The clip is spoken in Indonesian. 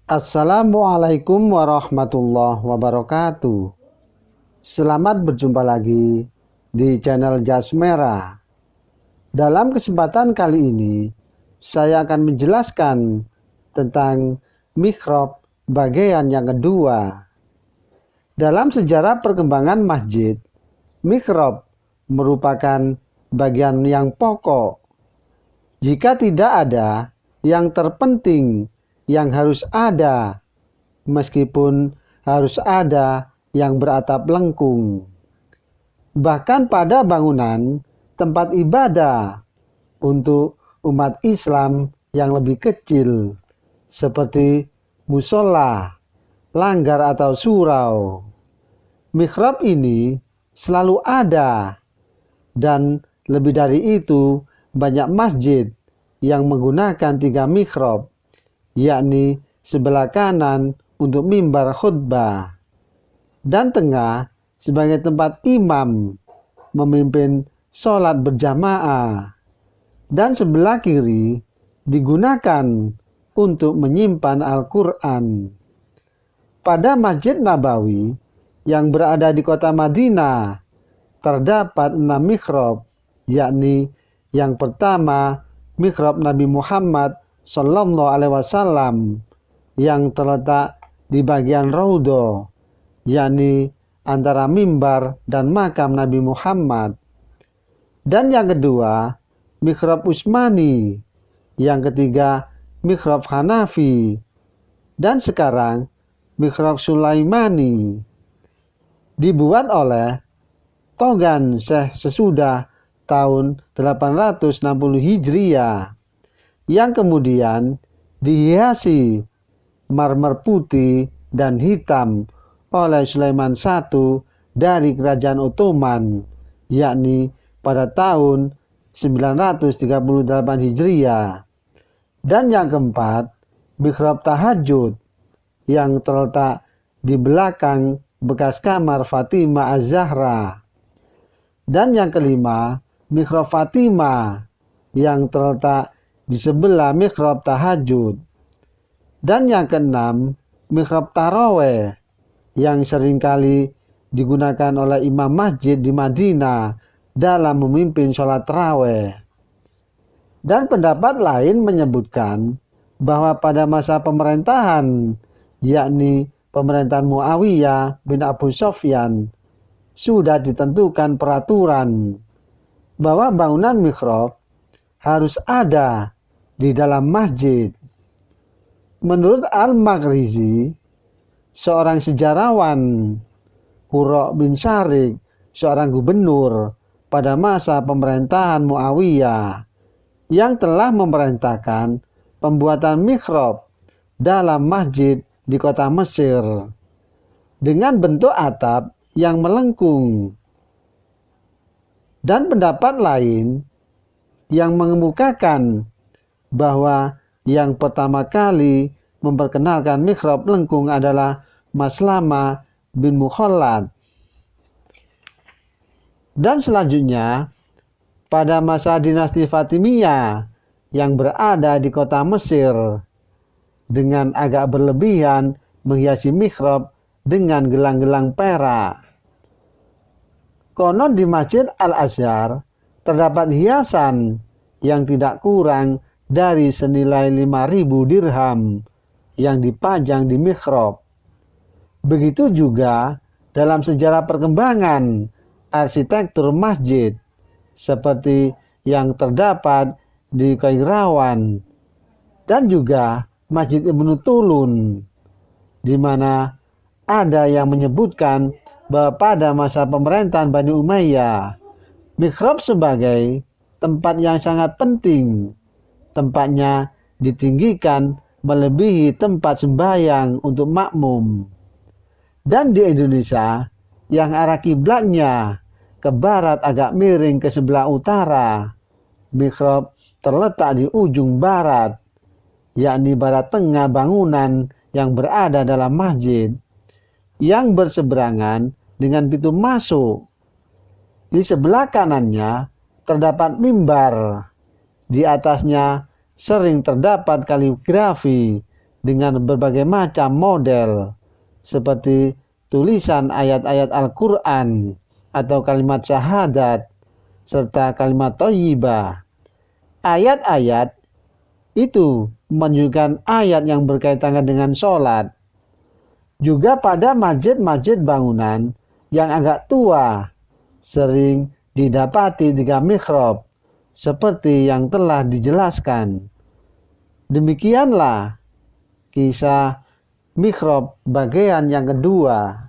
Assalamualaikum warahmatullahi wabarakatuh. Selamat berjumpa lagi di channel Jas Merah. Dalam kesempatan kali ini, saya akan menjelaskan tentang mihrab bagian yang kedua. Dalam sejarah perkembangan masjid, mihrab merupakan bagian yang pokok. Jika tidak ada yang terpenting yang harus ada, meskipun harus ada yang beratap lengkung. Bahkan pada bangunan tempat ibadah untuk umat Islam yang lebih kecil, seperti musola, langgar atau surau, mihrab ini selalu ada. Dan lebih dari itu, banyak masjid yang menggunakan 3 mihrab, yakni sebelah kanan untuk mimbar khutbah, dan tengah sebagai tempat imam memimpin sholat berjamaah, dan sebelah kiri digunakan untuk menyimpan Al-Quran. Pada Masjid Nabawi yang berada di kota Madinah, terdapat 6 mihrab, yakni yang pertama mihrab Nabi Muhammad Sallallahu Alaihi Wasallam yang terletak di bagian raudhah, yakni antara mimbar dan makam Nabi Muhammad. Dan yang kedua, mihrab Utsmani. Yang ketiga, mihrab Hanafi. Dan sekarang, mihrab Sulaimani. Dibuat oleh Togan Syekh sesudah tahun 860 Hijriah, yang kemudian dihiasi marmer putih dan hitam oleh Sulaiman I dari Kerajaan Ottoman, yakni pada tahun 938 Hijriah. Dan yang keempat, mihrab tahajud yang terletak di belakang bekas kamar Fatimah Az-Zahra. Dan yang kelima, mihrab Fatimah yang terletak di sebelah mihrab tahajud. Dan yang keenam, mihrab taraweh yang seringkali digunakan oleh imam masjid di Madinah dalam memimpin sholat taraweh. Dan pendapat lain menyebutkan bahwa pada masa pemerintahan, yakni pemerintahan Muawiyah bin Abu Sufyan, sudah ditentukan peraturan bahwa bangunan mihrab harus ada di dalam masjid. Menurut Al-Maghrizi, seorang sejarawan, Qurra bin Syarik, seorang gubernur pada masa pemerintahan Muawiyah, yang telah memerintahkan pembuatan mihrab dalam masjid di kota Mesir dengan bentuk atap yang melengkung. Dan pendapat lain yang mengemukakan bahwa yang pertama kali memperkenalkan mihrab lengkung adalah Maslama bin Mukhallad. Dan selanjutnya, pada masa dinasti Fatimiyah yang berada di kota Mesir, dengan agak berlebihan menghiasi mihrab dengan gelang-gelang perak. Konon di Masjid Al-Azhar terdapat hiasan yang tidak kurang dari senilai 5.000 dirham yang dipajang di mihrab. Begitu juga dalam sejarah perkembangan arsitektur masjid, seperti yang terdapat di Kairawan dan juga Masjid Ibnu Tulun, di mana ada yang menyebutkan bahwa pada masa pemerintahan Bani Umayyah, mihrab sebagai tempat yang sangat penting. Tempatnya ditinggikan melebihi tempat sembahyang untuk makmum. Dan di Indonesia, yang arah kiblatnya ke barat agak miring ke sebelah utara, mihrab terletak di ujung barat, yakni barat tengah bangunan yang berada dalam masjid, yang berseberangan dengan pintu masuk. Di sebelah kanannya terdapat mimbar. Di atasnya sering terdapat kaligrafi dengan berbagai macam model seperti tulisan ayat-ayat Al-Quran atau kalimat syahadat serta kalimat thayyibah. Ayat-ayat itu menunjukkan ayat yang berkaitan dengan sholat. Juga pada masjid-masjid bangunan yang agak tua sering didapati 3 mihrab seperti yang telah dijelaskan. Demikianlah kisah mihrab bagian yang kedua.